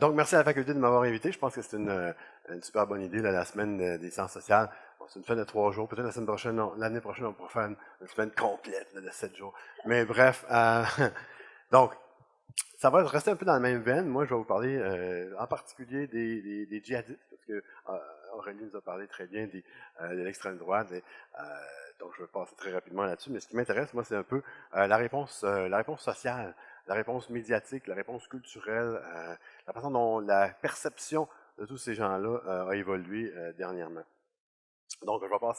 Donc, merci à la faculté de m'avoir invité. Je pense que c'est une super bonne idée, là, la semaine des sciences sociales. Bon, c'est une fin de 3 jours. Peut-être la semaine prochaine, l'année prochaine, on pourra faire une semaine complète là, de 7 jours. Mais bref, donc, ça va rester un peu dans la même veine. Moi, je vais vous parler en particulier des djihadistes, parce que Aurélie nous a parlé très bien de l'extrême droite. Donc, je vais passer très rapidement là-dessus. Mais ce qui m'intéresse, moi, c'est un peu la réponse sociale, la réponse médiatique, la réponse culturelle, la façon dont la perception de tous ces gens-là a évolué dernièrement. Donc, on va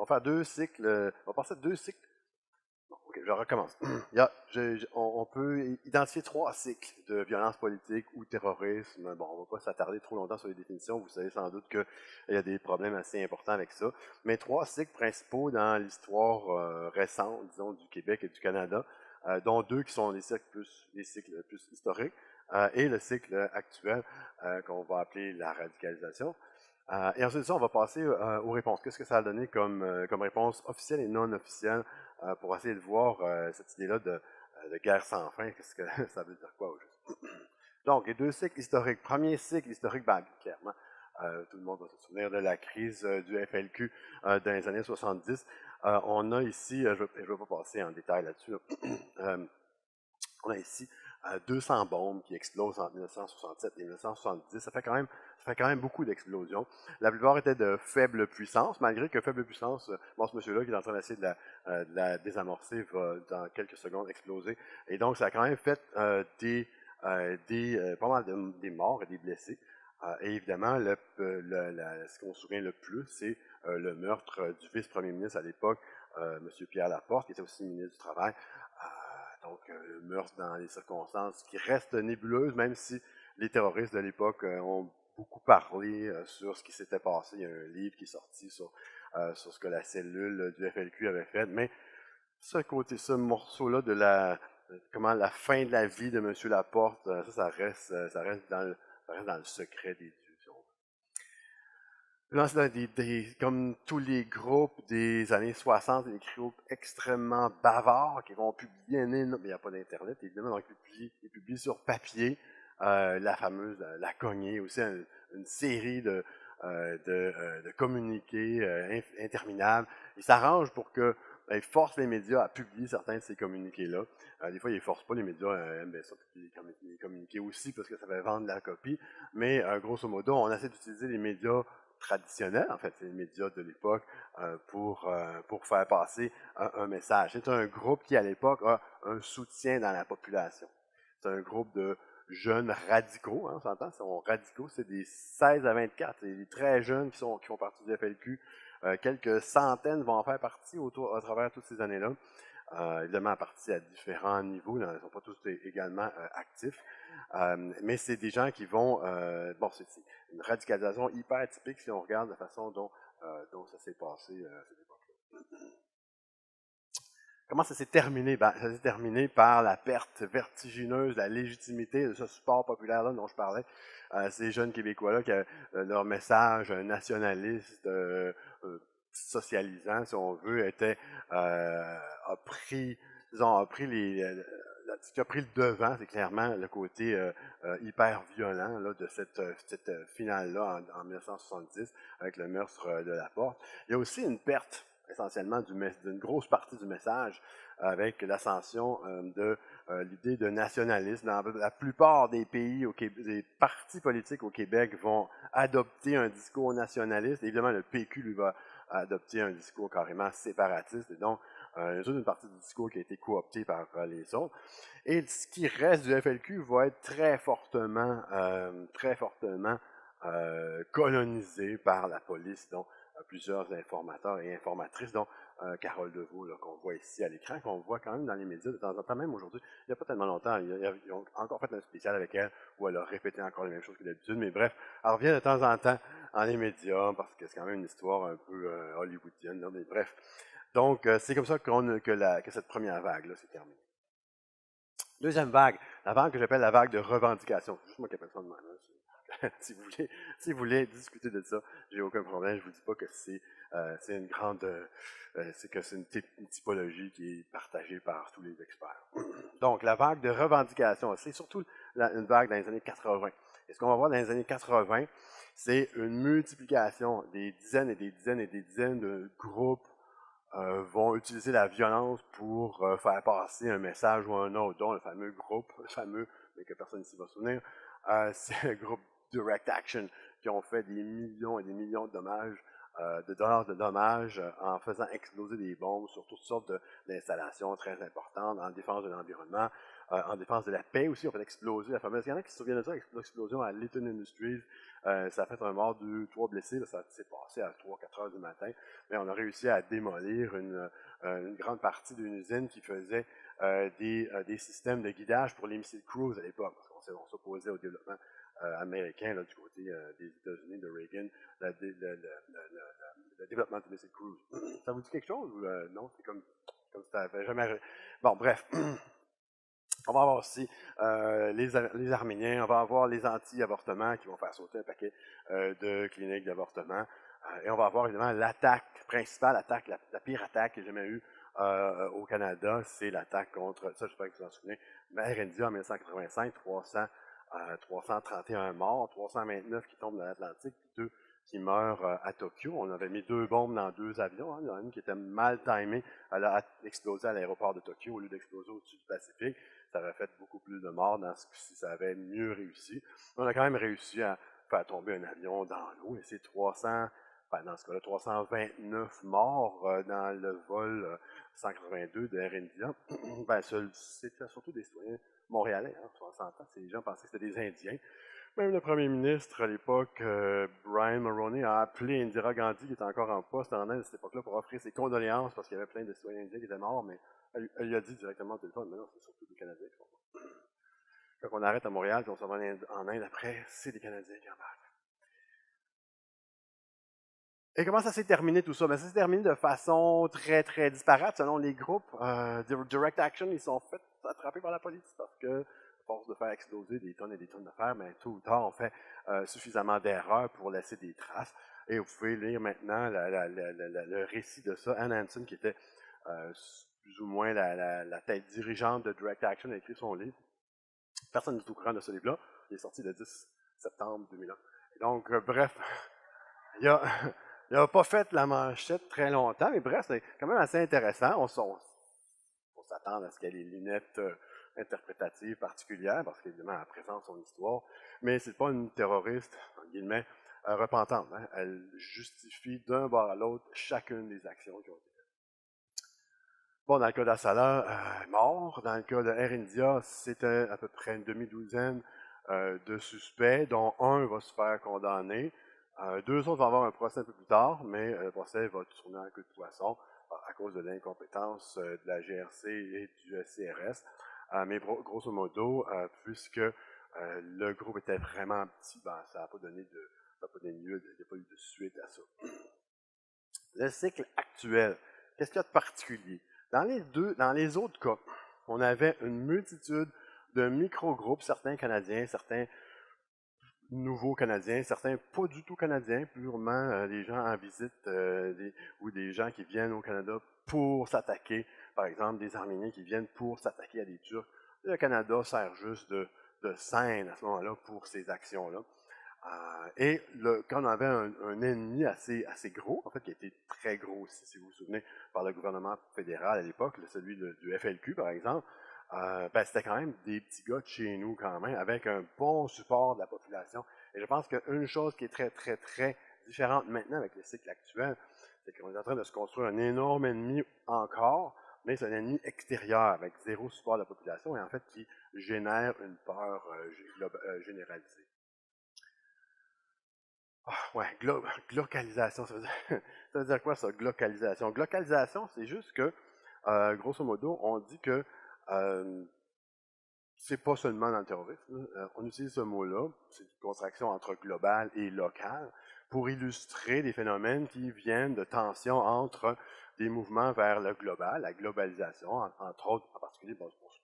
faire deux cycles, on va passer 2 cycles. Bon, ok, je recommence. On peut identifier 3 cycles de violence politique ou terrorisme. Bon, on ne va pas s'attarder trop longtemps sur les définitions. Vous savez sans doute qu'il y a des problèmes assez importants avec ça. Mais 3 cycles principaux dans l'histoire récente, disons, du Québec et du Canada, dont 2 qui sont les cycles plus historiques, et le cycle actuel qu'on va appeler la radicalisation. Et ensuite de ça, on va passer aux réponses. Qu'est-ce que ça a donné comme réponse officielle et non officielle pour essayer de voir cette idée-là de guerre sans fin, qu'est-ce que ça veut dire quoi au juste. Donc, les 2 cycles historiques. Premier cycle historique, ben, clairement, tout le monde va se souvenir de la crise du FLQ dans les années 70. On a ici, je ne vais pas passer en détail là-dessus, on a ici 200 bombes qui explosent entre 1967 et 1970. Ça fait quand même beaucoup d'explosions. La plupart étaient de faible puissance, malgré que faible puissance, bon, ce monsieur-là qui est en train d'essayer de la désamorcer va dans quelques secondes exploser. Et donc, ça a quand même fait pas mal des morts et des blessés. Et évidemment, ce qu'on se souvient le plus, c'est le meurtre du vice-premier ministre à l'époque, M. Pierre Laporte, qui était aussi ministre du Travail. Donc, le meurtre dans les circonstances qui restent nébuleuses, même si les terroristes de l'époque ont beaucoup parlé sur ce qui s'était passé. Il y a un livre qui est sorti sur ce que la cellule du FLQ avait fait. Mais ce morceau-là de la fin de la vie de M. Laporte, ça reste dans le secret des dieux. Là, c'est comme tous les groupes des années 60, des groupes extrêmement bavards qui vont publier mais il n'y a pas d'Internet, évidemment, donc ils publient sur papier la fameuse, la cognée, aussi une série de communiqués interminables. Ils s'arrangent pour que ils forcent les médias à publier certains de ces communiqués-là. Des fois, ils ne forcent pas les médias à aimer ça, publier les communiqués aussi, parce que ça va vendre la copie. Mais grosso modo, on essaie d'utiliser les médias traditionnels, en fait, c'est les médias de l'époque, pour faire passer un message. C'est un groupe qui, à l'époque, a un soutien dans la population. C'est un groupe de jeunes radicaux, hein, on s'entend, sont radicaux, c'est des 16 à 24, c'est des très jeunes qui font partie du FLQ. Quelques centaines vont en faire partie à travers toutes ces années-là. Évidemment, partie à différents niveaux, ils ne sont pas tous également actifs. Mais c'est des gens qui vont... bon, c'est une radicalisation hyper typique si on regarde la façon dont ça s'est passé à cette époque-là. Comment ça s'est terminé? Ben, ça s'est terminé par la perte vertigineuse de la légitimité de ce support populaire-là dont je parlais. Ces jeunes Québécois-là, qui leur message nationaliste, socialisant, si on veut, a pris, disons, ce qui a pris le devant, c'est clairement le côté hyper violent là, de cette finale-là en 1970 avec le meurtre de Laporte. Il y a aussi une perte essentiellement d'une grosse partie du message avec l'ascension de l'idée de nationalisme. Dans la plupart des pays, des partis politiques au Québec vont adopter un discours nationaliste. Évidemment, le PQ, lui, va adopter un discours carrément séparatiste. Et donc, il y a toute une partie du discours qui a été cooptée par les autres. Et ce qui reste du FLQ va être très fortement colonisé par la police, dont plusieurs informateurs et informatrices, dont Carole Deveau, qu'on voit ici à l'écran, qu'on voit quand même dans les médias de temps en temps, même aujourd'hui. Il n'y a pas tellement longtemps, ils ont encore fait un spécial avec elle où elle a répété encore les mêmes choses que d'habitude, mais bref, elle revient de temps en temps dans les médias parce que c'est quand même une histoire un peu hollywoodienne, là, mais bref. Donc, c'est comme ça que cette première vague-là s'est terminée. Deuxième vague, la vague que j'appelle la vague de revendication. C'est juste moi qui appelle ça de même. Hein. Si vous voulez discuter de ça, j'ai aucun problème. Je vous dis pas que c'est une grande, c'est une typologie qui est partagée par tous les experts. Donc, la vague de revendication, c'est surtout une vague dans les années 80 Et ce qu'on va voir dans les années 80, c'est une multiplication des dizaines et des dizaines et des dizaines de groupes vont utiliser la violence pour faire passer un message ou un autre, dont le fameux groupe, le fameux, mais que personne ici va se souvenir, c'est le groupe Direct Action, qui ont fait des millions et des millions de dollars de dommages en faisant exploser des bombes sur toutes sortes d'installations très importantes, en défense de l'environnement, en défense de la paix aussi. On fait exploser la fameuse. Il y en a qui se souviennent de ça, l'explosion à Litton Industries. Ça a fait un mort, 2, 3 blessés. Là, ça s'est passé à 3, 4 heures du matin. Mais on a réussi à démolir une grande partie d'une usine qui faisait des systèmes de guidage pour les missiles Cruise à l'époque. Parce qu'on s'opposait au développement américain là, du côté des États-Unis, de Reagan, le développement du missile Cruise. Ça vous dit quelque chose ou non? C'est comme si ça n'avait jamais... Bon, bref. On va avoir aussi les Arméniens, on va avoir les anti-avortements qui vont faire sauter un paquet de cliniques d'avortement. Et on va avoir évidemment l'attaque principale, la pire attaque qu'il y a jamais eu au Canada, c'est l'attaque contre, ça je sais pas que vous en souvenez, Air India en 1985, 331 morts, 329 qui tombent dans l'Atlantique, puis 2 qui meurent à Tokyo. On avait mis 2 bombes dans 2 avions. Hein. Il y en a une qui était mal timée. Elle a explosé à l'aéroport de Tokyo au lieu d'exploser au-dessus du Pacifique. Ça aurait fait beaucoup plus de morts si ça avait mieux réussi. On a quand même réussi à faire tomber un avion dans l'eau et c'est 300, dans ce cas-là, 329 morts dans le vol 182 de Air India. C'était surtout des citoyens montréalais, hein, on s'entend. Les gens pensaient que c'était des Indiens. Même le premier ministre, à l'époque, Brian Mulroney, a appelé Indira Gandhi, qui était encore en poste en Inde à cette époque-là, pour offrir ses condoléances, parce qu'il y avait plein de citoyens indiens qui étaient morts, mais elle lui a dit directement au téléphone, mais non, c'est surtout des Canadiens qui sont morts. Quand on arrête à Montréal, puis on s'en va en Inde après, c'est des Canadiens qui embarquent. Et comment ça s'est terminé tout ça? Ça s'est terminé de façon très, très disparate selon les groupes. Direct Action, ils sont fait attraper par la police parce que, à force de faire exploser des tonnes et des tonnes de fer, mais tôt ou tard, on fait suffisamment d'erreurs pour laisser des traces. Et vous pouvez lire maintenant le récit de ça. Ann Hanson, qui était plus ou moins la tête dirigeante de Direct Action, a écrit son livre. Personne n'est au courant de ce livre-là. Il est sorti le 10 septembre 2001. Et donc, bref, il n'a pas fait la manchette très longtemps, mais bref, c'est quand même assez intéressant. On s'attend à ce qu'elle ait des lunettes interprétatives particulières, parce qu'évidemment, elle présente son histoire, mais c'est pas une terroriste, en guillemets, repentante. Hein. Elle justifie d'un bord à l'autre chacune des actions qui ont été faites. Bon, dans le cas d'Assala, mort. Dans le cas de Air India, c'était à peu près une demi-douzaine de suspects, dont un va se faire condamner. 2 autres vont avoir un procès un peu plus tard, mais le procès va tourner en queue de poisson à cause de l'incompétence de la GRC et du CRS. Mais grosso modo, puisque le groupe était vraiment petit, ça n'a pas donné lieu, il n'y a pas eu de suite à ça. Le cycle actuel, qu'est-ce qu'il y a de particulier? Dans les autres cas, on avait une multitude de micro-groupes, certains Canadiens, certains nouveaux Canadiens, certains pas du tout Canadiens, purement des gens en visite ou des gens qui viennent au Canada pour s'attaquer, par exemple des Arméniens qui viennent pour s'attaquer à des Turcs. Le Canada sert juste de scène à ce moment-là pour ces actions-là. Quand on avait un ennemi assez gros, en fait, qui était très gros aussi, si vous vous souvenez, par le gouvernement fédéral à l'époque, celui du FLQ, par exemple, c'était quand même des petits gars de chez nous, quand même, avec un bon support de la population. Et je pense qu'une chose qui est très, très, très différente maintenant avec le cycle actuel, c'est qu'on est en train de se construire un énorme ennemi encore, mais c'est un ennemi extérieur, avec zéro support de la population, et en fait, qui génère une peur généralisée. Glocalisation, ça veut dire quoi ça, glocalisation? Glocalisation, c'est juste que, grosso modo, on dit que c'est pas seulement dans le terrorisme. On utilise ce mot-là, c'est une contraction entre global et local, pour illustrer des phénomènes qui viennent de tensions entre des mouvements vers le global, la globalisation, entre autres, en particulier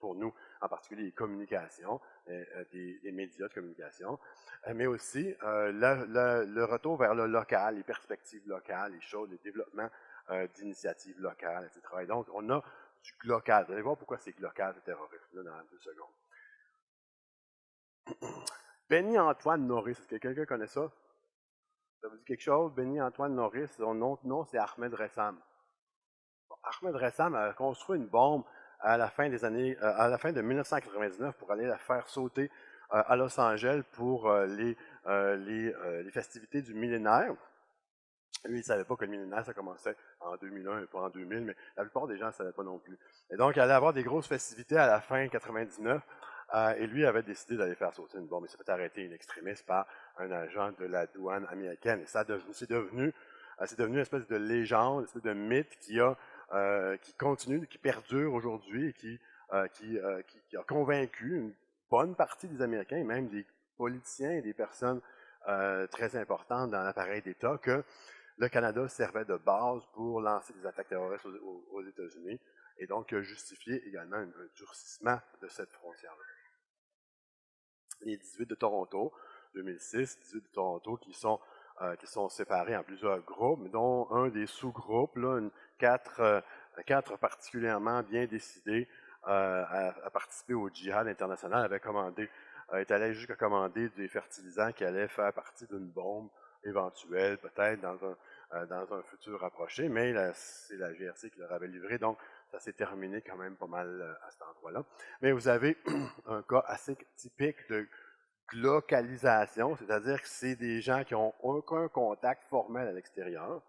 pour nous, en particulier les communications, des médias de communication, mais aussi le retour vers le local, les perspectives locales, les développements d'initiatives locales, etc. Et donc, on a du local. Vous allez voir pourquoi c'est local, le terrorisme, là, dans 2 secondes. Benny-Antoine Norris, est-ce que quelqu'un connaît ça? Ça vous dit quelque chose? Benny-Antoine Norris, son autre nom, c'est Ahmed Ressam. Bon, Ahmed Ressam a construit une bombe à la fin à la fin de 1999 pour aller la faire sauter à Los Angeles pour les festivités du millénaire. Lui, il ne savait pas que le millénaire, ça commençait en 2001 et pas en 2000, mais la plupart des gens ne savaient pas non plus. Et donc, il allait avoir des grosses festivités à la fin 99, et lui avait décidé d'aller faire sauter une bombe. Il s'est fait arrêter in extremis par un agent de la douane américaine. Et c'est devenu une espèce de légende, une espèce de mythe qui continue, qui perdure aujourd'hui et qui a convaincu une bonne partie des Américains et même des politiciens et des personnes très importantes dans l'appareil d'État que le Canada servait de base pour lancer des attaques terroristes aux États-Unis et donc justifier également un durcissement de cette frontière-là. Les 18 de Toronto, 2006, 18 de Toronto qui sont séparés en plusieurs groupes, dont un des sous-groupes, quatre particulièrement bien décidés à participer au djihad international, est allé jusqu'à commander des fertilisants qui allaient faire partie d'une bombe éventuelle, peut-être dans un futur rapproché, mais c'est la GRC qui leur avait livré, donc ça s'est terminé quand même pas mal à cet endroit-là. Mais vous avez un cas assez typique de localisation, c'est-à-dire que c'est des gens qui n'ont aucun contact formel à l'extérieur,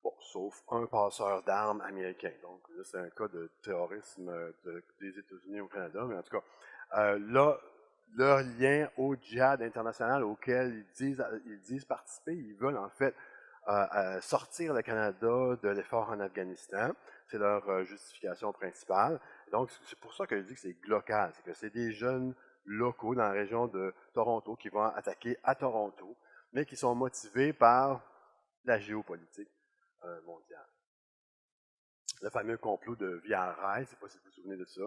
bon, sauf un passeur d'armes américain. Donc là, c'est un cas de terrorisme des États-Unis au Canada, mais en tout cas, là, leur lien au djihad international auquel ils disent participer, ils veulent en fait sortir le Canada de l'effort en Afghanistan. C'est leur justification principale. Donc, c'est pour ça que je dis que c'est local. C'est que c'est des jeunes locaux dans la région de Toronto qui vont attaquer à Toronto, mais qui sont motivés par la géopolitique mondiale. Le fameux complot de Via Rail, je ne sais pas si vous vous souvenez de ça.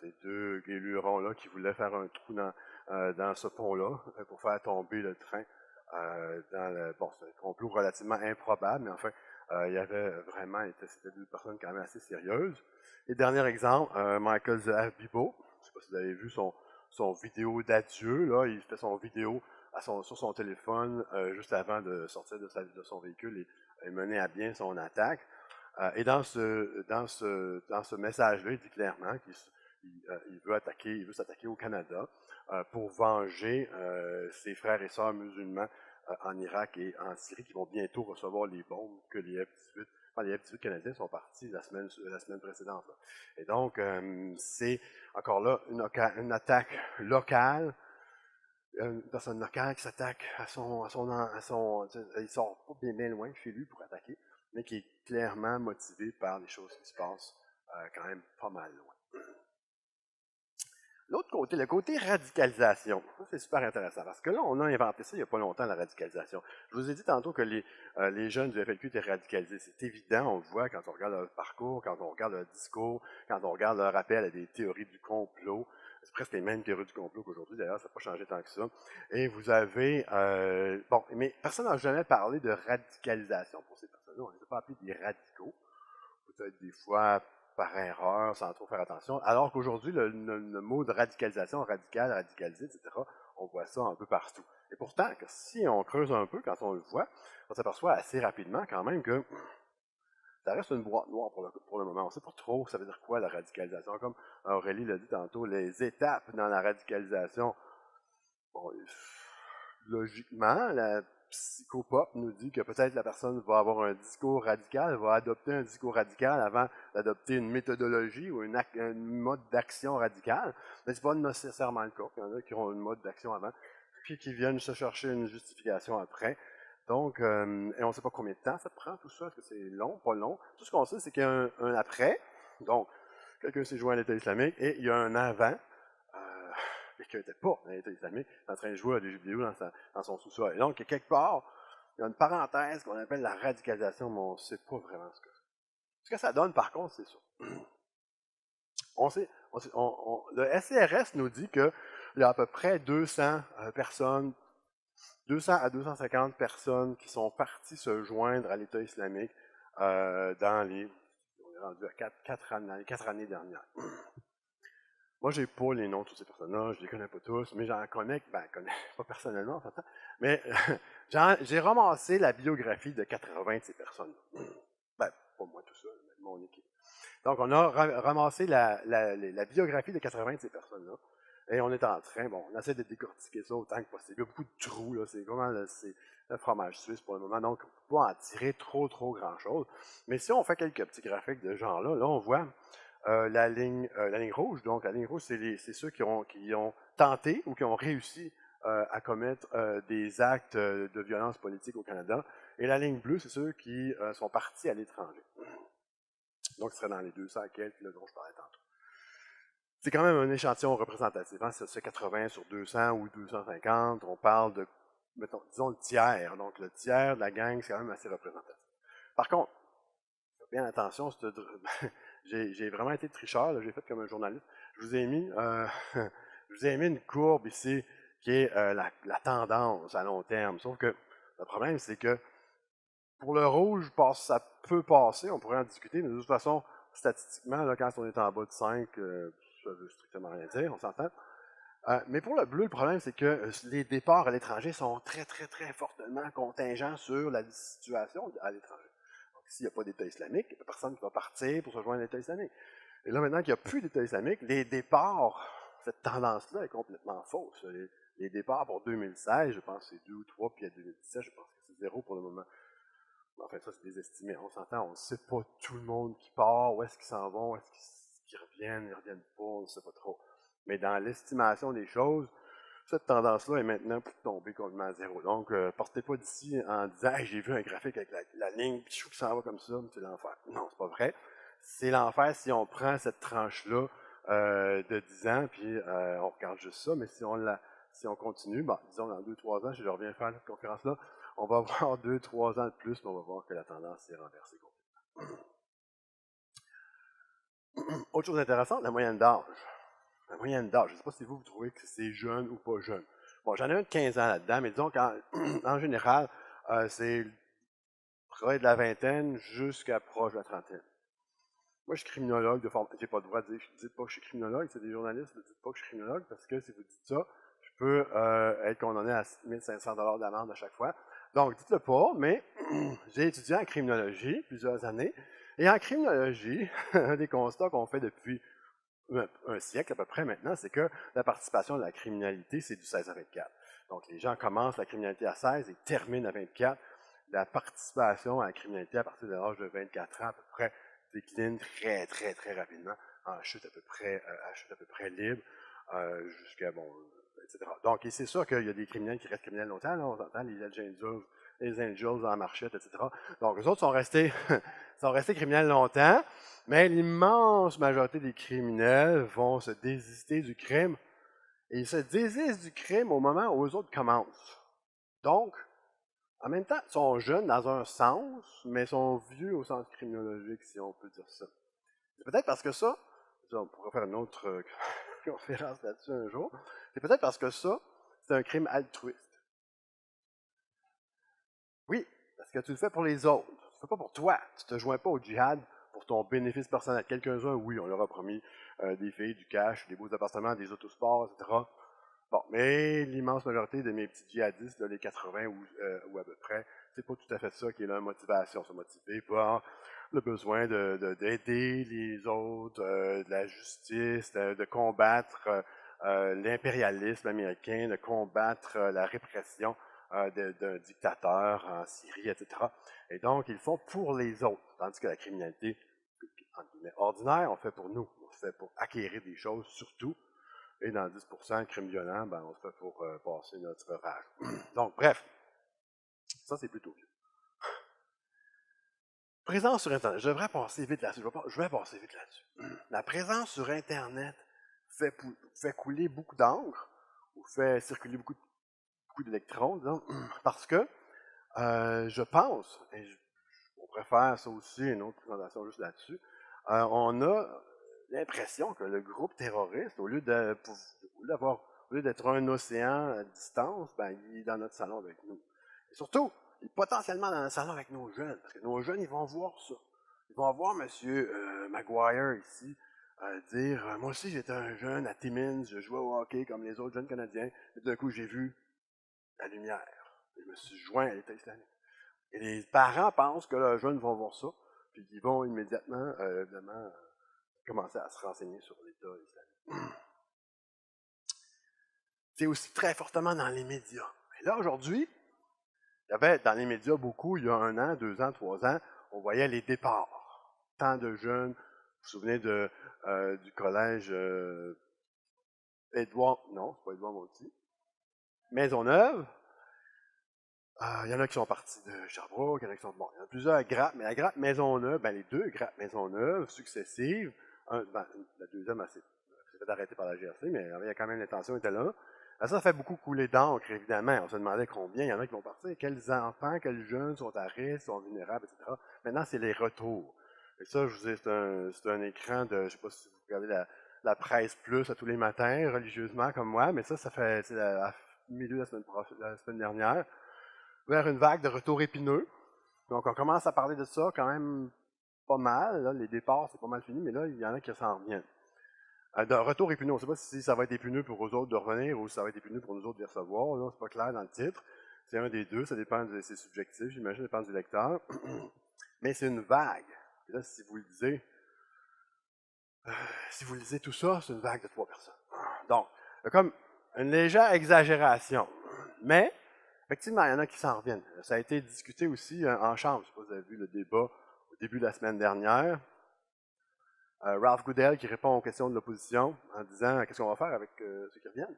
Ces deux guélurons-là qui voulaient faire un trou dans ce pont-là pour faire tomber le train. Bon, c'est un complot relativement improbable, mais enfin, il y avait vraiment, c'était deux personnes quand même assez sérieuses. Et dernier exemple, Michael Zerbibo, je ne sais pas si vous avez vu son vidéo d'adieu, là, il fait son vidéo sur son téléphone juste avant de sortir de son véhicule et mener à bien son attaque. Et dans ce message-là, il dit clairement qu'il veut s'attaquer au Canada pour venger ses frères et sœurs musulmans en Irak et en Syrie qui vont bientôt recevoir les bombes que les F-18, enfin, les F-18 canadiens sont partis la semaine précédente. Là. Et donc, c'est encore là une attaque locale, une personne locale qui s'attaque il sort pas bien loin de chez lui pour attaquer, mais qui est clairement motivé par les choses qui se passent quand même pas mal loin. L'autre côté, le côté radicalisation, ça c'est super intéressant parce que là, on a inventé ça il n'y a pas longtemps, la radicalisation. Je vous ai dit tantôt que les jeunes du FLQ étaient radicalisés. C'est évident, on le voit quand on regarde leur parcours, quand on regarde leur discours, quand on regarde leur appel à des théories du complot. C'est presque les mêmes théories du complot qu'aujourd'hui, d'ailleurs, ça n'a pas changé tant que ça. Et vous avez... bon, mais personne n'a jamais parlé de radicalisation pour ces personnes-là. On ne les a pas appelés des radicaux. Peut-être des fois par erreur, sans trop faire attention. Alors qu'aujourd'hui, le mot de radicalisation, radical, radicalisé, etc., on voit ça un peu partout. Et pourtant, que si on creuse un peu, quand on le voit, on s'aperçoit assez rapidement quand même que ça reste une boîte noire pour le moment. On ne sait pas trop ça veut dire quoi la radicalisation. Comme Aurélie l'a dit tantôt, les étapes dans la radicalisation, bon, logiquement, la psychopop nous dit que peut-être la personne va avoir un discours radical, va adopter un discours radical avant d'adopter une méthodologie ou un mode d'action radical. Mais ce n'est pas nécessairement le cas. Il y en a qui ont un mode d'action avant, puis qui viennent se chercher une justification après. Donc, et on ne sait pas combien de temps ça prend, tout ça. Est-ce que c'est long, pas long? Tout ce qu'on sait, c'est qu'il y a un après. Donc, quelqu'un s'est joint à l'État islamique et il y a un avant. Quelqu'un n'était pas dans l'État islamique, en train de jouer à des jeux vidéo dans son sous-sol. Et donc, quelque part, il y a une parenthèse qu'on appelle la radicalisation, mais on ne sait pas vraiment ce que c'est. Ce que ça donne, par contre, c'est ça. Le SCRS nous dit qu'il y a à peu près 200 personnes, 200 à 250 personnes qui sont parties se joindre à l'État islamique on est rendu à 4 années dernières. Moi, j'ai pas les noms de toutes ces personnes-là, je les connais pas tous, mais j'en connais, ben, connais pas personnellement, on s'entend, mais j'ai ramassé la biographie de 80 de ces personnes-là. Ben, pas moi tout seul, mais mon équipe. Donc, on a ramassé la biographie de 80 de ces personnes-là. Et on est en train, bon, on essaie de décortiquer ça autant que possible. Il y a beaucoup de trous, là. C'est vraiment c'est le fromage suisse pour le moment. Donc, on ne peut pas en tirer trop grand-chose. Mais si on fait quelques petits graphiques de genre-là, là, on voit la ligne rouge. Donc, la ligne rouge, c'est ceux qui ont tenté ou qui ont réussi à commettre des actes de violence politique au Canada. Et la ligne bleue, c'est ceux qui sont partis à l'étranger. Donc, ce serait dans les 200 quelques là, dont je parlais tantôt. C'est quand même un échantillon représentatif. Hein? C'est 80 sur 200 ou 250. On parle de, mettons, disons, le tiers. Donc, le tiers de la gang, c'est quand même assez représentatif. Par contre, faites bien attention, j'ai vraiment été tricheur. J'ai fait comme un journaliste. Je vous ai mis, je vous ai mis une courbe ici qui est la tendance à long terme. Sauf que le problème, c'est que pour le rouge, ça peut passer, on pourrait en discuter, mais de toute façon, statistiquement, là, quand on est en bas de 5, ça veut strictement rien dire, on s'entend. Mais pour le bleu, le problème, c'est que les départs à l'étranger sont très, très, très fortement contingents sur la situation à l'étranger. Donc, s'il n'y a pas d'État islamique, il n'y a personne qui va partir pour se joindre à l'État islamique. Et là, maintenant qu'il n'y a plus d'État islamique, les départs, cette tendance-là est complètement fausse. Les départs pour 2016, je pense que c'est 2 ou 3, puis à 2017, je pense que c'est 0 pour le moment. Enfin, ça, c'est des estimés. On s'entend, on ne sait pas tout le monde qui part, où est-ce qu'ils s'en vont, est-ce qu'ils reviennent, ils ne reviennent pas, on ne sait pas trop. Mais dans l'estimation des choses, cette tendance-là est maintenant tombée complètement à zéro. Donc, partez pas d'ici en disant hey, j'ai vu un graphique avec la ligne qui s'en va comme ça, c'est l'enfer. Non, c'est pas vrai. C'est l'enfer si on prend cette tranche-là de 10 ans, puis on regarde juste ça, mais si on continue, bon, disons dans 2-3 ans, si je reviens faire cette conférence-là, on va avoir 2-3 ans de plus, mais on va voir que la tendance s'est renversée complètement. Autre chose intéressante, la moyenne d'âge. La moyenne d'âge, je ne sais pas si vous trouvez que c'est jeune ou pas jeune. Bon, j'en ai un de 15 ans là-dedans, mais disons qu'en général, c'est près de la vingtaine jusqu'à proche de la trentaine. Moi, je suis criminologue de forme. J'ai pas le droit de dire, dites pas que je suis criminologue, c'est des journalistes, ne dites pas que je suis criminologue, parce que si vous dites ça, je peux être condamné à 1500 $ d'amende à chaque fois. Donc, dites-le pas, mais j'ai étudié en criminologie plusieurs années. Et en criminologie, un des constats qu'on fait depuis un siècle à peu près maintenant, c'est que la participation de la criminalité, c'est du 16 à 24. Donc, les gens commencent la criminalité à 16 et terminent à 24. La participation à la criminalité à partir de l'âge de 24 ans à peu près décline très, très, très rapidement en chute à peu près libre jusqu'à, bon, etc. Donc, et c'est sûr qu'il y a des criminels qui restent criminels longtemps, là, on entend les Angels en marchette, etc. Donc, les autres sont restés, sont restés criminels longtemps, mais l'immense majorité des criminels vont se désister du crime, et ils se désistent du crime au moment où eux autres commencent. Donc, en même temps, ils sont jeunes dans un sens, mais ils sont vieux au sens criminologique, si on peut dire ça. C'est peut-être parce que ça, on pourrait faire une autre conférence là-dessus un jour, c'est peut-être parce que ça, c'est un crime altruiste. Oui, parce que tu le fais pour les autres. Tu ne le fais pas pour toi. Tu ne te joins pas au djihad pour ton bénéfice personnel. Quelques-uns, oui, on leur a promis des filles, du cash, des beaux appartements, des autosports, etc. Bon, mais l'immense majorité de mes petits djihadistes, là, les 80 ou à peu près, c'est pas tout à fait ça qui est leur motivation. Se motiver par le besoin d'aider les autres, de la justice, de combattre l'impérialisme américain, de combattre la répression d'un dictateur en Syrie, etc. Et donc, ils le font pour les autres, tandis que la criminalité ordinaire, on fait pour nous. On fait pour acquérir des choses, surtout. Et dans 10% de crimes violents, ben, on se fait pour passer notre rage. Donc, bref, ça, c'est plutôt bien. Présence sur Internet. Je devrais passer vite là-dessus. Je vais passer vite là-dessus. La présence sur Internet fait couler beaucoup d'encre, ou fait circuler beaucoup d'électrons, disons, parce que je pense, et on pourrait faire ça aussi, une autre présentation juste là-dessus, on a l'impression que le groupe terroriste, au lieu d'être un océan à distance, ben, il est dans notre salon avec nous. Et surtout, il est potentiellement dans le salon avec nos jeunes, parce que nos jeunes, ils vont voir ça. Ils vont voir M. Maguire ici, dire moi aussi j'étais un jeune à Timmins, je jouais au hockey comme les autres jeunes Canadiens, et d'un coup j'ai vu la lumière. Et je me suis joint à l'État islamique. Et les parents pensent que leurs jeunes vont voir ça, puis ils vont immédiatement, évidemment, commencer à se renseigner sur l'État islamique. C'est aussi très fortement dans les médias. Et là, aujourd'hui, il y avait dans les médias beaucoup, il y a 1 an, 2 ans, 3 ans, on voyait les départs. Tant de jeunes, vous vous souvenez du collège Édouard, non, c'est pas Édouard Monti, Maisonneuve. Il y en a qui sont partis de Sherbrooke, il y en a qui sont... Bon, il y en a plusieurs à Grappe, mais la Grappe Maisonneuve, ben les 2 Grappe Maisonneuve successives, la deuxième s'est fait arrêter par la GRC, mais il y a quand même l'intention était là. Ça fait beaucoup couler d'encre, évidemment. On se demandait combien, il y en a qui vont partir, quels enfants, quels jeunes sont à risque, sont vulnérables, etc. Maintenant, c'est les retours. Et ça, je vous dis, c'est un écran de, je ne sais pas si vous regardez la presse plus à tous les matins, religieusement comme moi, mais ça fait, c'est à milieu de la semaine dernière, vers une vague de retours épineux. Donc, on commence à parler de ça quand même pas mal. Là. Les départs, c'est pas mal fini, mais là, il y en a qui s'en reviennent. De retour épineux, on ne sait pas si ça va être épineux pour eux autres de revenir ou si ça va être épineux pour nous autres de les recevoir. Là, c'est pas clair dans le titre. C'est un des deux, ça dépend, c'est subjectif, j'imagine, ça dépend du lecteur. Mais c'est une vague. Et là, si vous lisez tout ça, c'est une vague de 3 personnes. Donc, il y a comme une légère exagération. Mais, effectivement, il y en a qui s'en reviennent. Ça a été discuté aussi en chambre. Je ne sais pas si vous avez vu le débat au début de la semaine dernière. Ralph Goodell qui répond aux questions de l'opposition en disant qu'est-ce qu'on va faire avec ceux qui reviennent.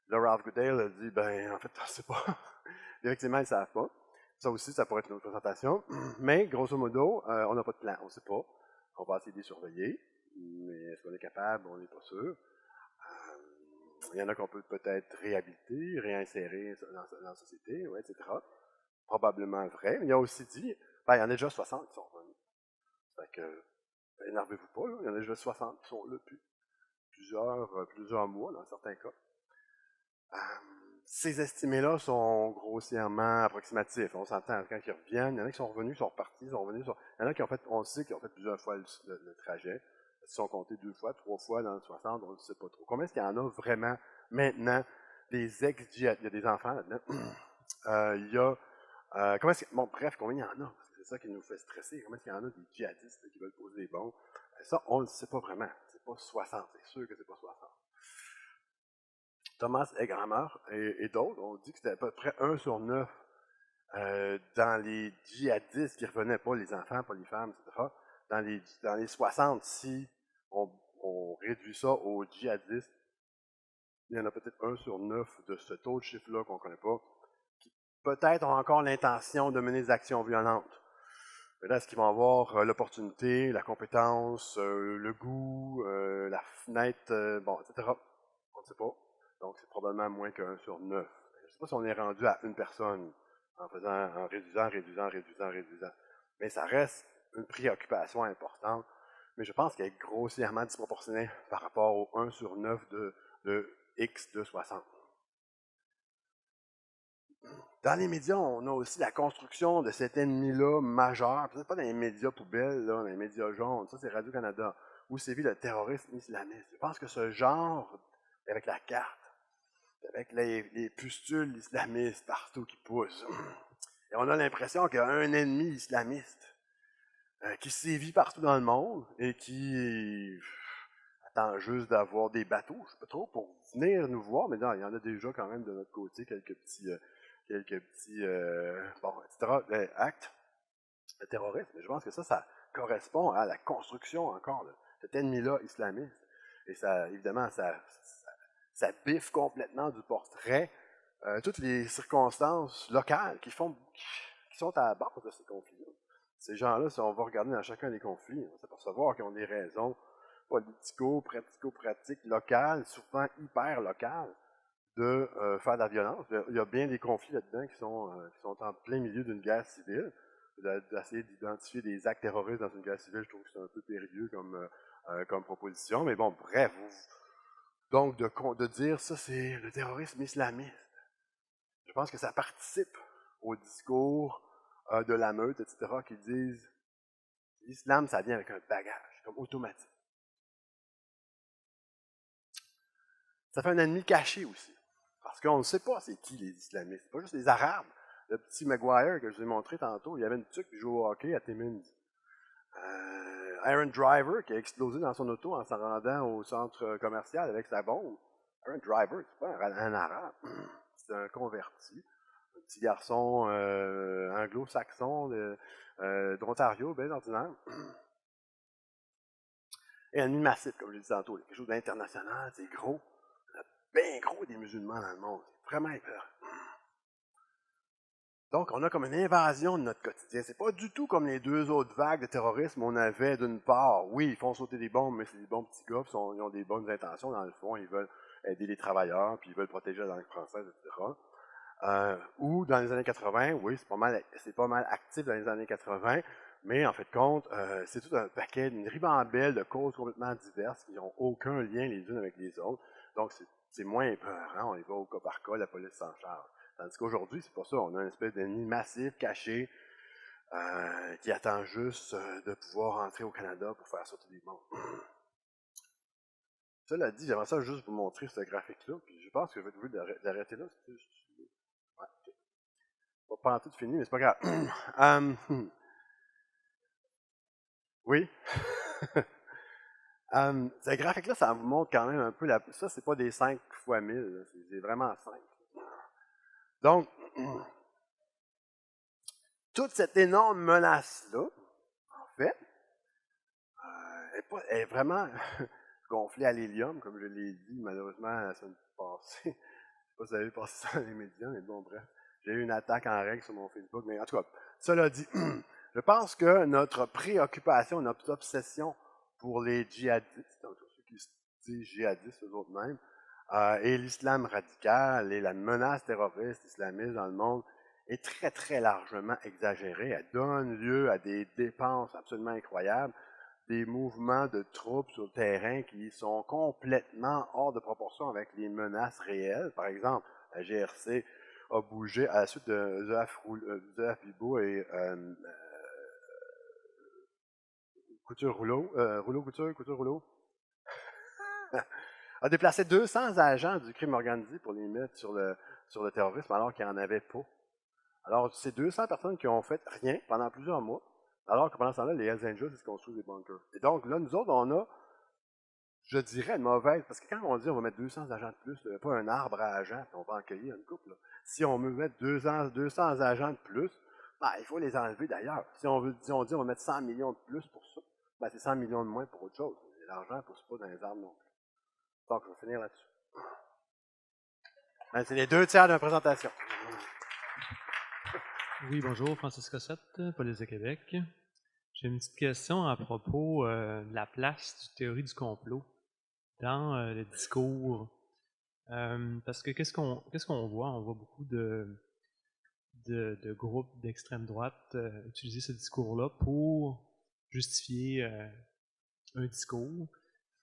Là, Ralph Goodell a dit ben en fait, on ne sait pas. Effectivement, ils ne savent pas. Ça aussi, ça pourrait être une autre présentation. Mais grosso modo, on n'a pas de plan, on ne sait pas. On va essayer de les surveiller, mais est-ce qu'on est capable, on n'est pas sûr. Il y en a qu'on peut peut-être réhabiliter, réinsérer dans la société, ouais, etc. Probablement vrai. Mais il a aussi dit, ben, il y en a déjà 60 qui sont revenus. Fait que, énervez-vous pas, là, il y en a déjà 60 qui sont là depuis plusieurs mois, dans certains cas. Euh, ces estimés-là sont grossièrement approximatifs. On s'entend quand ils reviennent. Il y en a qui sont revenus, sont repartis, sont revenus. Il y en a qui ont fait, on sait qu'ils ont fait plusieurs fois le trajet. Ils sont comptés 2 fois, 3 fois dans le 60, on ne sait pas trop. Combien est-ce qu'il y en a vraiment maintenant des ex-djihadistes? Il y a des enfants là-dedans. Il y a. Comment est-ce que, bon, bref, combien il y en a? C'est ça qui nous fait stresser. Combien est-ce qu'il y en a des djihadistes qui veulent poser des bombes? Ça, on ne le sait pas vraiment. C'est pas 60, c'est sûr que c'est pas 60. Thomas Eghammer et d'autres ont dit que c'était à peu près 1 sur 9 dans les djihadistes qui revenaient, pas les enfants, pas les femmes, etc. Dans les 60, si on réduit ça aux djihadistes, il y en a peut-être 1 sur 9 de ce taux de chiffre-là qu'on ne connaît pas, qui peut-être ont encore l'intention de mener des actions violentes. Mais là, est-ce qu'ils vont avoir l'opportunité, la compétence, le goût, la fenêtre, bon, etc. On ne sait pas. Donc, c'est probablement moins que 1 sur 9. Je ne sais pas si on est rendu à une personne en réduisant. Mais ça reste une préoccupation importante. Mais je pense qu'elle est grossièrement disproportionnée par rapport au 1 sur 9 de X de 60. Dans les médias, on a aussi la construction de cet ennemi-là majeur. Peut-être pas dans les médias poubelles, là, dans les médias jaunes. Ça, c'est Radio-Canada, où sévit le terrorisme islamiste. Je pense que ce genre, avec la carte, avec les pustules islamistes partout qui poussent, et on a l'impression qu'il y a un ennemi islamiste qui sévit partout dans le monde et qui attend juste d'avoir des bateaux, je sais pas trop, pour venir nous voir. Mais non, il y en a déjà quand même de notre côté quelques petits bon, etc., actes de terrorisme. Mais je pense que ça correspond à la construction encore de cet ennemi-là islamiste. Et ça, évidemment, ça biffe complètement du portrait toutes les circonstances locales qui sont à la base de ces conflits-là. Ces gens-là, si on va regarder dans chacun des conflits, on va s'apercevoir qu'ils ont des raisons pratico-pratiques locales, souvent hyper locales, de faire de la violence. Il y a bien des conflits là-dedans qui sont en plein milieu d'une guerre civile. D'essayer d'identifier des actes terroristes dans une guerre civile, je trouve que c'est un peu périlleux comme proposition. Mais bon, bref. Donc, de dire ça, c'est le terrorisme islamiste. Je pense que ça participe au discours de la meute, etc., qui disent l'islam, ça vient avec un bagage, comme automatique. Ça fait un ennemi caché aussi. Parce qu'on ne sait pas c'est qui les islamistes. C'est pas juste les Arabes. Le petit Maguire que je vous ai montré tantôt, il y avait une tuque qui joue au hockey à Timmins. Aaron Driver qui a explosé dans son auto en se rendant au centre commercial avec sa bombe. Aaron Driver, c'est pas un Arabe. C'est un converti. Un petit garçon anglo-saxon d'Ontario, bien ordinaire. Et un ennemi massif, comme je l'ai dit tantôt. Quelque chose d'international, c'est gros. Il y en a bien gros des musulmans dans le monde. C'est vraiment peur. Donc, on a comme une invasion de notre quotidien. C'est pas du tout comme les deux autres vagues de terrorisme. On avait d'une part, oui, ils font sauter des bombes, mais c'est des bons petits gars, ils ont des bonnes intentions dans le fond. Ils veulent aider les travailleurs, puis ils veulent protéger la langue française, etc. Ou dans les années 80, oui, c'est pas mal actif dans les années 80, mais en fait compte, c'est tout un paquet, une ribambelle de causes complètement diverses qui n'ont aucun lien les unes avec les autres. Donc, c'est moins épeurant, on y va au cas par cas, la police s'en charge. Tandis qu'aujourd'hui, c'est pas ça, on a une espèce d'ennemi massif, caché, qui attend juste de pouvoir entrer au Canada pour faire sauter des bombes. Cela dit, j'aimerais ça juste vous montrer ce graphique-là, puis je pense que je vais être obligé d'arrêter là. Ouais, okay. Pas en tout fini, mais c'est pas grave. Oui. Ce graphique-là, ça vous montre quand même un peu ça, c'est pas des 5 fois 1000, c'est vraiment 5. Donc, toute cette énorme menace-là, en fait, est vraiment gonflée à l'hélium, comme je l'ai dit malheureusement la semaine passée. Je ne sais pas si vous avez passé ça dans les médias, mais bon, bref. J'ai eu une attaque en règle sur mon Facebook, mais en tout cas, cela dit, je pense que notre préoccupation, notre obsession pour les djihadistes, tous ceux qui se disent djihadistes eux autres mêmes, et l'islam radical et la menace terroriste islamiste dans le monde est très, très largement exagérée. Elle donne lieu à des dépenses absolument incroyables, des mouvements de troupes sur le terrain qui sont complètement hors de proportion avec les menaces réelles. Par exemple, la GRC a bougé à la suite de Zohaf Bibo et Couture Rouleau, Couture Rouleau, a déplacé 200 agents du crime organisé pour les mettre sur le terrorisme alors qu'il n'y en avait pas. Alors, c'est 200 personnes qui ont fait rien pendant plusieurs mois, alors que pendant ce temps-là, les Hells Angels, ils se construisent des bunkers. Et donc, là, nous autres, on a, je dirais, une mauvaise, parce que quand on dit on va mettre 200 agents de plus, il n'y a pas un arbre à agents, puis on va en cueillir une couple. Là. Si on veut mettre 200 agents de plus, ben, il faut les enlever d'ailleurs. Si on dit on va mettre 100 millions de plus pour ça, ben, c'est 100 millions de moins pour autre chose. L'argent ne pousse pas dans les arbres non plus. Donc, je vais finir là-dessus. Ben, c'est les 2 tiers de ma présentation. Oui, bonjour, Francis Cossette, Police de Québec. J'ai une petite question à propos de la place du théorie du complot dans le discours. Parce que qu'est-ce qu'on voit? On voit beaucoup de groupes d'extrême droite utiliser ce discours-là pour justifier un discours.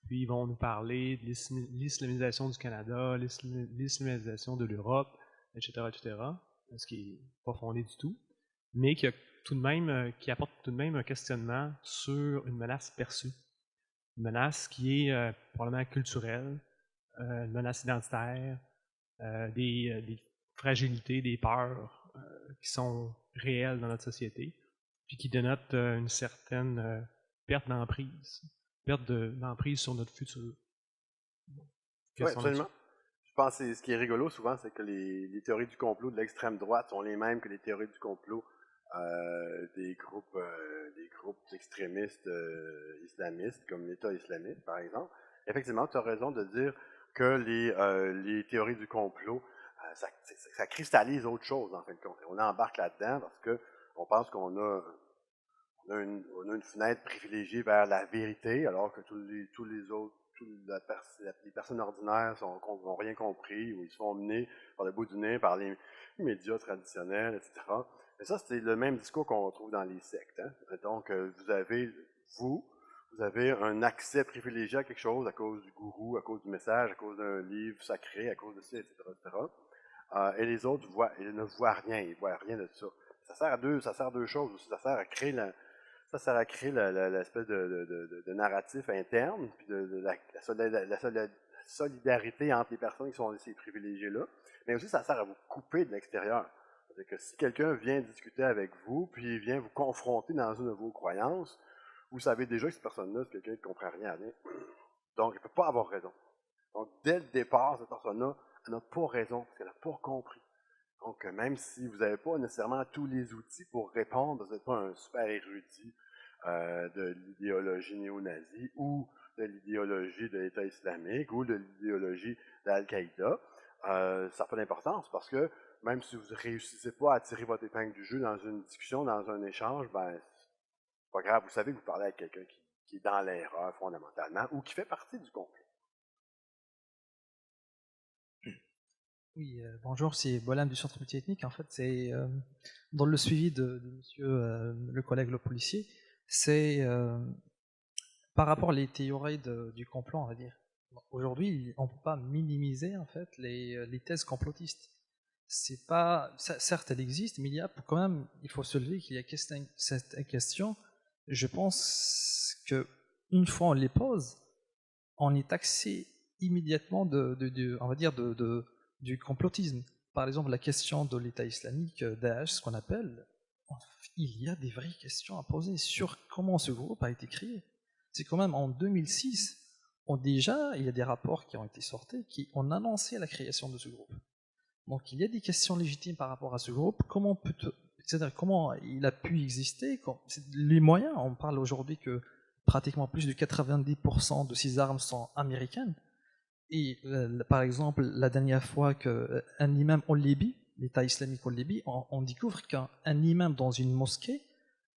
Puis ils vont nous parler de l'islamisation du Canada, l'islamisation de l'Europe, etc., ce qui n'est pas fondé du tout, mais qui apporte tout de même un questionnement sur une menace perçue. Une menace qui est probablement culturelle, une menace identitaire, des fragilités, des peurs qui sont réelles dans notre société, puis qui dénotent une certaine perte d'emprise sur notre futur. Oui, absolument. Je pense que ce qui est rigolo souvent, c'est que les théories du complot de l'extrême droite sont les mêmes que les théories du complot des groupes extrémistes islamistes, comme l'État islamique, par exemple. Effectivement, tu as raison de dire que les théories du complot, ça cristallise autre chose, en fin de compte. On embarque là-dedans parce qu'on pense qu'on a une fenêtre privilégiée vers la vérité, alors que tous les autres, les personnes ordinaires n'ont rien compris, ou ils se font mener par le bout du nez par les médias traditionnels, etc. Et ça, c'est le même discours qu'on retrouve dans les sectes. Hein? Donc, vous avez un accès privilégié à quelque chose à cause du gourou, à cause du message, à cause d'un livre sacré, à cause de ça, etc. Et les autres ils ne voient rien, ils ne voient rien de ça. Ça sert à deux choses aussi. Ça sert à créer l'espèce de narratif interne, puis la solidarité entre les personnes qui sont ces privilégiés-là, mais aussi ça sert à vous couper de l'extérieur. C'est-à-dire que si quelqu'un vient discuter avec vous, puis vient vous confronter dans une de vos croyances, vous savez déjà que cette personne-là, c'est quelqu'un qui ne comprend rien à rien. Donc, il ne peut pas avoir raison. Donc, dès le départ, cette personne-là, elle n'a pas raison, parce qu'elle n'a pas compris. Donc, même si vous n'avez pas nécessairement tous les outils pour répondre, vous n'êtes pas un super érudit de l'idéologie néo-nazie ou de l'idéologie de l'État islamique ou de l'idéologie d'Al-Qaïda, ça n'a pas d'importance parce que même si vous ne réussissez pas à tirer votre épingle du jeu dans une discussion, dans un échange, ben, c'est pas grave. Vous savez que vous parlez avec quelqu'un qui est dans l'erreur fondamentalement ou qui fait partie du complot. Oui, bonjour, c'est Bolam du Centre multiethnique. En fait, c'est dans le suivi de monsieur le collègue le policier, c'est par rapport aux théories du complot, on va dire. Aujourd'hui, on ne peut pas minimiser en fait les thèses complotistes. C'est pas, certes, elles existent, mais quand même, il faut se lever qu'il y a cette question. Je pense que une fois on les pose, on est taxé immédiatement on va dire du complotisme. Par exemple, la question de l'État islamique, Daesh, ce qu'on appelle, il y a des vraies questions à poser sur comment ce groupe a été créé. C'est quand même en 2006, déjà, il y a des rapports qui ont été sortis qui ont annoncé la création de ce groupe. Donc il y a des questions légitimes par rapport à ce groupe. C'est-à-dire comment il a pu exister, les moyens, on parle aujourd'hui que pratiquement plus de 90% de ces armes sont américaines. Et par exemple, la dernière fois qu'un imam en Libye, l'État islamique en Libye, on découvre qu'un imam dans une mosquée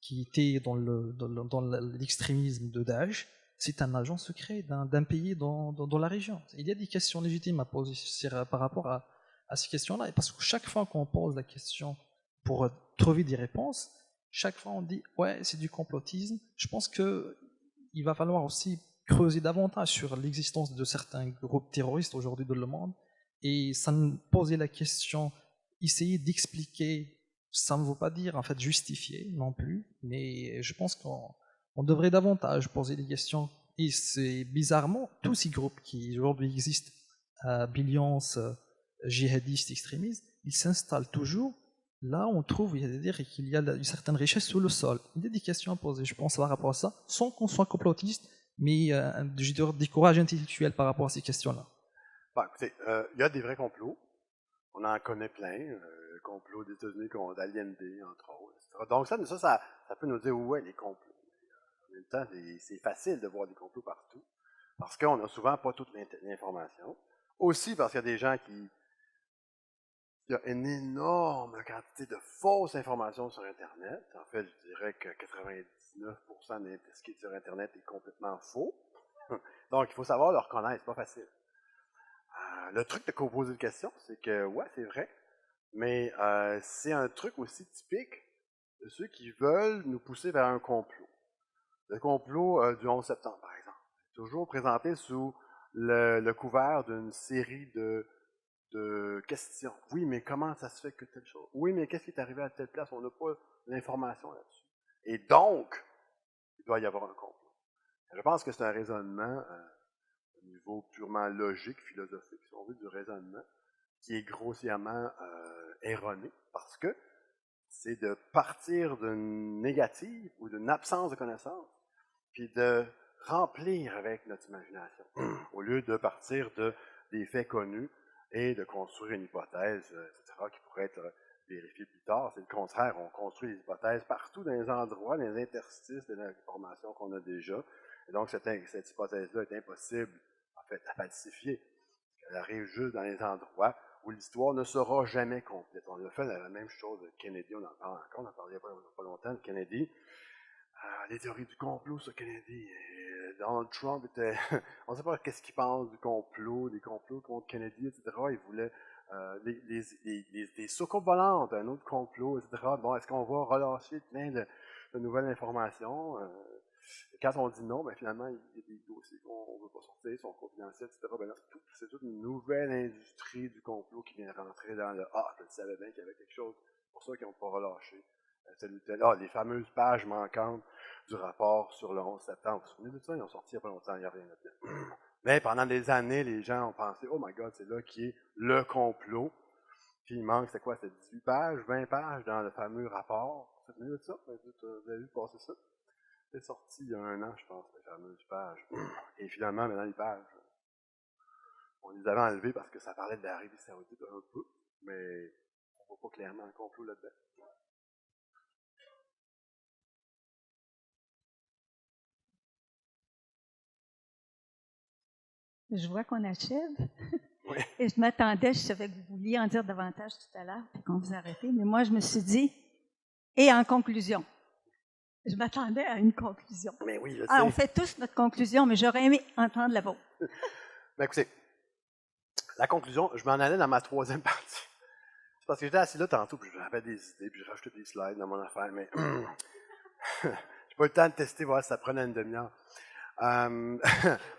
qui était dans l'extrémisme de Daesh, c'est un agent secret d'un pays dans la région. Il y a des questions légitimes à poser par rapport à ces questions-là. Parce que chaque fois qu'on pose la question pour trouver des réponses, chaque fois on dit « ouais, c'est du complotisme ». Je pense qu'il va falloir aussi creuser davantage sur l'existence de certains groupes terroristes aujourd'hui dans le monde et ça me posait la question, essayer d'expliquer, ça ne veut pas dire en fait justifier non plus, mais je pense qu'on devrait davantage poser des questions et c'est bizarrement tous ces groupes qui aujourd'hui existent, billions, djihadistes, extrémistes, ils s'installent toujours là on trouve qu'il y a une certaine richesse sous le sol. Il y a des questions à poser, je pense, par rapport à ça, sans qu'on soit complotiste, mais des courages intellectuels par rapport à ces questions-là. Bon, écoutez, il y a des vrais complots. On en connaît plein. Le complot des États-Unis contre Allende, entre autres, etc. Donc ça peut nous dire où est les complots. En même temps, c'est facile de voir des complots partout, parce qu'on n'a souvent pas toute l'information. Aussi parce qu'il y a des gens qui... Il y a une énorme quantité de fausses informations sur Internet. En fait, je dirais que 99% de ce qui est sur Internet est complètement faux. Donc, il faut savoir le reconnaître, c'est pas facile. Le truc de poser une question, c'est que, ouais, c'est vrai, mais c'est un truc aussi typique de ceux qui veulent nous pousser vers un complot. Le complot du 11 septembre, par exemple, est toujours présenté sous le couvert d'une série de questions. Oui, mais comment ça se fait que telle chose? Oui, mais qu'est-ce qui est arrivé à telle place? On n'a pas l'information là-dessus. Et donc, il doit y avoir un complot. Je pense que c'est un raisonnement au niveau purement logique, philosophique, si on veut, du raisonnement, qui est grossièrement erroné, parce que c'est de partir d'une négative ou d'une absence de connaissance, puis de remplir avec notre imagination, au lieu de partir des faits connus et de construire une hypothèse, etc., qui pourrait être vérifiée plus tard. C'est le contraire, on construit des hypothèses partout dans les endroits, dans les interstices de l'information qu'on a déjà. Et donc, cette hypothèse-là est impossible, en fait, à falsifier. Elle arrive juste dans les endroits où l'histoire ne sera jamais complète. On a fait la même chose de Kennedy, on en parle encore, on en parlait il n'y a pas longtemps de Kennedy. Les théories du complot sur Kennedy. Donald Trump était... on ne sait pas qu'est-ce qu'il pense du complot, des complots contre Kennedy, etc. Il voulait des soucoupes volantes, un autre complot, etc. Bon, est-ce qu'on va relâcher plein de nouvelles informations? Quand on dit non, ben finalement, il y a des dossiers qu'on ne veut pas sortir, sont confidentiels, etc. Ben là, c'est toute une nouvelle industrie du complot qui vient rentrer dans le « Ah, je savais bien qu'il y avait quelque chose. » C'est pour ça qu'ils n'ont pas relâché tel ou tel. Ah, les fameuses pages manquantes du rapport sur le 11 septembre. Vous vous souvenez de ça? Ils ont sorti il n'y a pas longtemps, il n'y a rien là-dedans. Mais pendant des années, les gens ont pensé, oh my God, c'est là qui est le complot. Puis il manque, c'est quoi, c'est 18 pages, 20 pages dans le fameux rapport. Vous vous souvenez de ça? Vous avez vu passer ça? C'est sorti il y a 1 an, je pense, les fameuses pages. Et finalement, maintenant, les pages, on les avait enlevées parce que ça parlait de l'Arabie Saoudite un peu, mais on voit pas clairement le complot là-dedans. Je vois qu'on achève. Oui. Et je m'attendais, je savais que vous vouliez en dire davantage tout à l'heure, puis qu'on vous arrêtait, mais moi, je me suis dit, et en conclusion, je m'attendais à une conclusion. Mais oui, je sais. Ah, on fait tous notre conclusion, mais j'aurais aimé entendre la vôtre. Ben écoutez, la conclusion, je m'en allais dans ma 3e partie. C'est parce que j'étais assis là tantôt, puis je rappelle des idées, puis je rajoutais des slides dans mon affaire, mais j'ai pas eu le temps de tester, voir si ça prenait une demi-heure.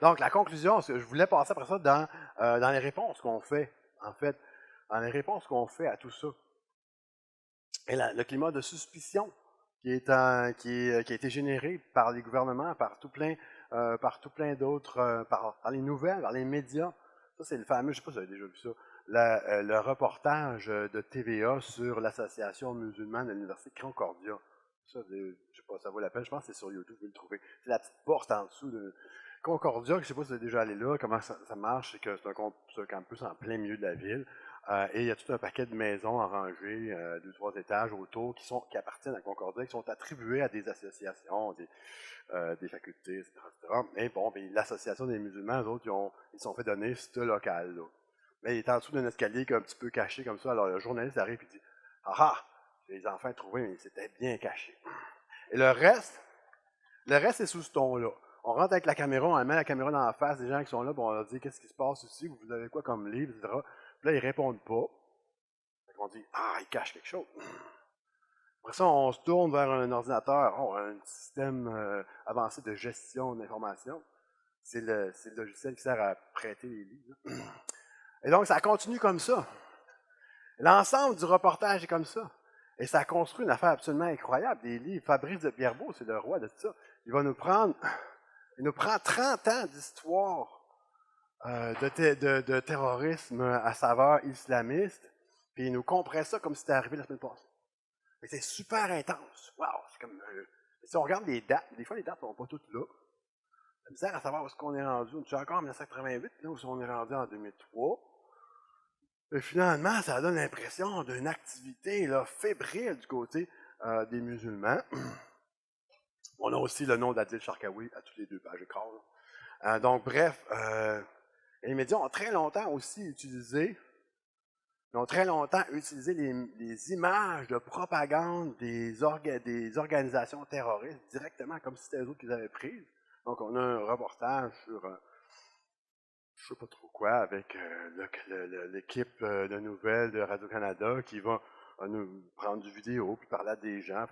Donc, la conclusion, c'est que je voulais passer après ça dans les réponses qu'on fait, en fait, dans les réponses qu'on fait à tout ça. Et le climat de suspicion qui a été généré par les gouvernements, par tout plein d'autres, par les nouvelles, par les médias. Ça, c'est le fameux, je ne sais pas si vous avez déjà vu ça, le reportage de TVA sur l'association musulmane de l'Université de Concordia. Ça, je ne sais pas, ça vaut la peine, je pense que c'est sur YouTube, vous pouvez le trouver. C'est la petite porte en dessous de Concordia, je ne sais pas si vous êtes déjà allé là, comment ça marche, c'est que c'est un campus en plein milieu de la ville. Et il y a tout un paquet de maisons en rangée, 2-3 étages autour, qui appartiennent à Concordia, qui sont attribuées à des associations, des facultés, etc., etc. Et bon, l'association des musulmans, eux autres, ils se sont fait donner ce local-là. Mais il est en dessous d'un escalier un petit peu caché comme ça. Alors le journaliste arrive et dit « Ah ah, les enfants trouvés, mais c'était bien caché. » Et le reste est sous ce ton-là. On rentre avec la caméra, on met la caméra dans la face des gens qui sont là, puis on leur dit « Qu'est-ce qui se passe ici? Vous avez quoi comme livre? » etc. Puis là, ils répondent pas. On dit « Ah, ils cachent quelque chose. » Après ça, on se tourne vers un ordinateur, un système avancé de gestion d'information. C'est le logiciel qui sert à prêter les livres. Et donc, ça continue comme ça. L'ensemble du reportage est comme ça. Et ça construit une affaire absolument incroyable. Des livres, Fabrice de Pierrebout, c'est le roi de tout ça. Il nous prend 30 ans d'histoire de terrorisme à saveur islamiste, puis il nous compresse ça comme si c'était arrivé la semaine passée. Mais c'est super intense. Wow, c'est comme... si on regarde les dates, des fois les dates ne sont pas toutes là. La misère à savoir où est-ce qu'on est rendu. On est encore en 1988, là, où on est rendu en 2003. Et finalement, ça donne l'impression d'une activité là, fébrile du côté des musulmans. On a aussi le nom d'Adil Sharkawi à toutes les 2 pages écran. Donc, bref, les médias ont très longtemps aussi utilisé les images de propagande des organisations terroristes directement, comme si c'était eux autres qui les avaient prises. Donc, on a un reportage sur, je ne sais pas trop quoi, avec l'équipe de nouvelles de Radio-Canada qui va nous prendre du vidéo, puis parler à des gens.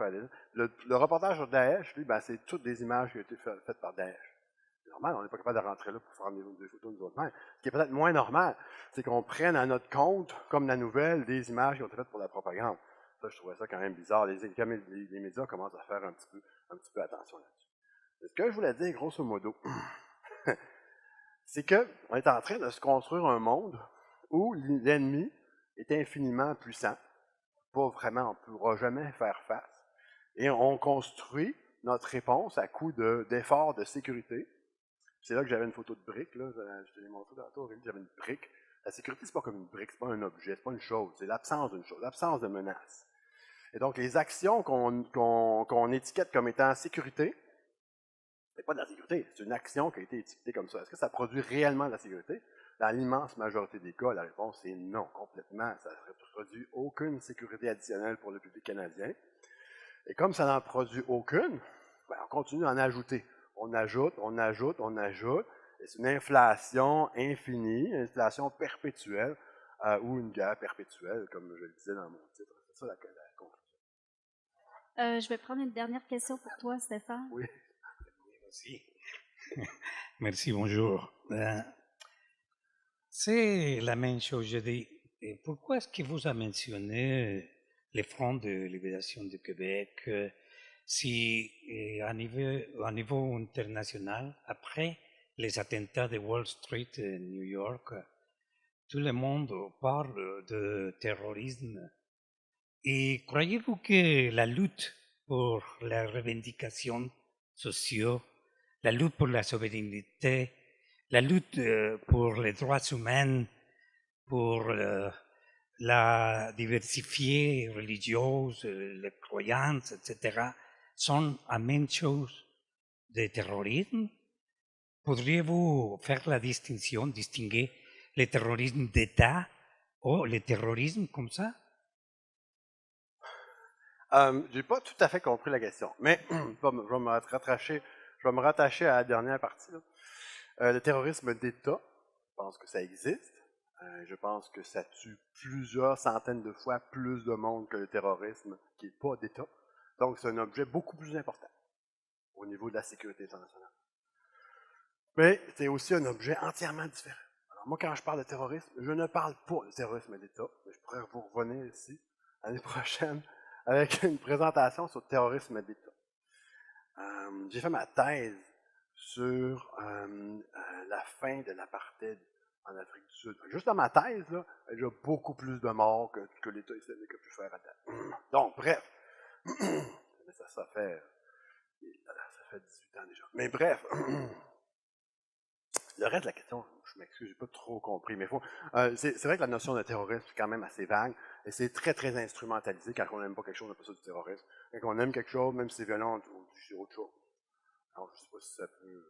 Le reportage sur Daesh, lui, c'est toutes des images qui ont été faites par Daesh. C'est normal, on n'est pas capable de rentrer là pour faire des photos de nous autres mêmes. Ce qui est peut-être moins normal, c'est qu'on prenne à notre compte, comme la nouvelle, des images qui ont été faites pour la propagande. Ça, je trouvais ça quand même bizarre. Les médias commencent à faire un petit peu attention là-dessus. Ce que je voulais dire, grosso modo, c'est qu'on est en train de se construire un monde où l'ennemi est infiniment puissant. Pas vraiment, on ne pourra jamais faire face. Et on construit notre réponse à coup d'efforts de sécurité. C'est là que j'avais une photo de brique, là. Je te l'ai montré tantôt, j'avais une brique. La sécurité, c'est pas comme une brique, c'est pas un objet, c'est pas une chose, c'est l'absence d'une chose, l'absence de menace. Et donc, les actions qu'on étiquette comme étant sécurité, c'est pas de la sécurité, c'est une action qui a été étiquetée comme ça. Est-ce que ça produit réellement de la sécurité? Dans l'immense majorité des cas, la réponse est non, complètement. Ça ne produit aucune sécurité additionnelle pour le public canadien. Et comme ça n'en produit aucune, on continue d'en ajouter. On ajoute, on ajoute, on ajoute. Et c'est une inflation infinie, une inflation perpétuelle, ou une guerre perpétuelle, comme je le disais dans mon titre. C'est ça la conclusion. Je vais prendre une dernière question pour toi, Stéphane. Oui. Merci. Merci, bonjour. C'est la même chose, je dis. Et pourquoi est-ce que vous avez mentionné les Fronts de libération du Québec si à niveau international, après les attentats de Wall Street et New York, tout le monde parle de terrorisme. Et croyez-vous que la lutte pour la revendication sociale, la lutte pour la souveraineté, la lutte pour les droits humains, pour la diversifier religieuse, les croyances, etc., sont la même chose de terrorisme? Podriez-vous faire la distinction, distinguer le terrorisme d'État ou le terrorisme comme ça? J'ai pas tout à fait compris la question, mais je vais me rattacher à la dernière partie. Le terrorisme d'État, je pense que ça existe. Je pense que ça tue plusieurs centaines de fois plus de monde que le terrorisme qui n'est pas d'État. Donc, c'est un objet beaucoup plus important au niveau de la sécurité internationale. Mais c'est aussi un objet entièrement différent. Alors, moi, quand je parle de terrorisme, je ne parle pas de terrorisme d'État, mais je pourrais vous revenir ici l'année prochaine avec une présentation sur le terrorisme d'État. J'ai fait ma thèse sur la fin de l'apartheid en Afrique du Sud. Juste dans ma thèse, là, il y a beaucoup plus de morts que l'État islamique a pu faire à date. Donc, bref, ça fait 18 ans déjà. Mais bref, le reste de la question, je m'excuse, j'ai pas trop compris, mais c'est vrai que la notion de terrorisme est quand même assez vague, et c'est très, très instrumentalisé quand on n'aime pas quelque chose, on appelle ça du terrorisme. Quand on aime quelque chose, même si c'est violent, on dit c'est autre chose. Alors, je ne sais pas si ça peut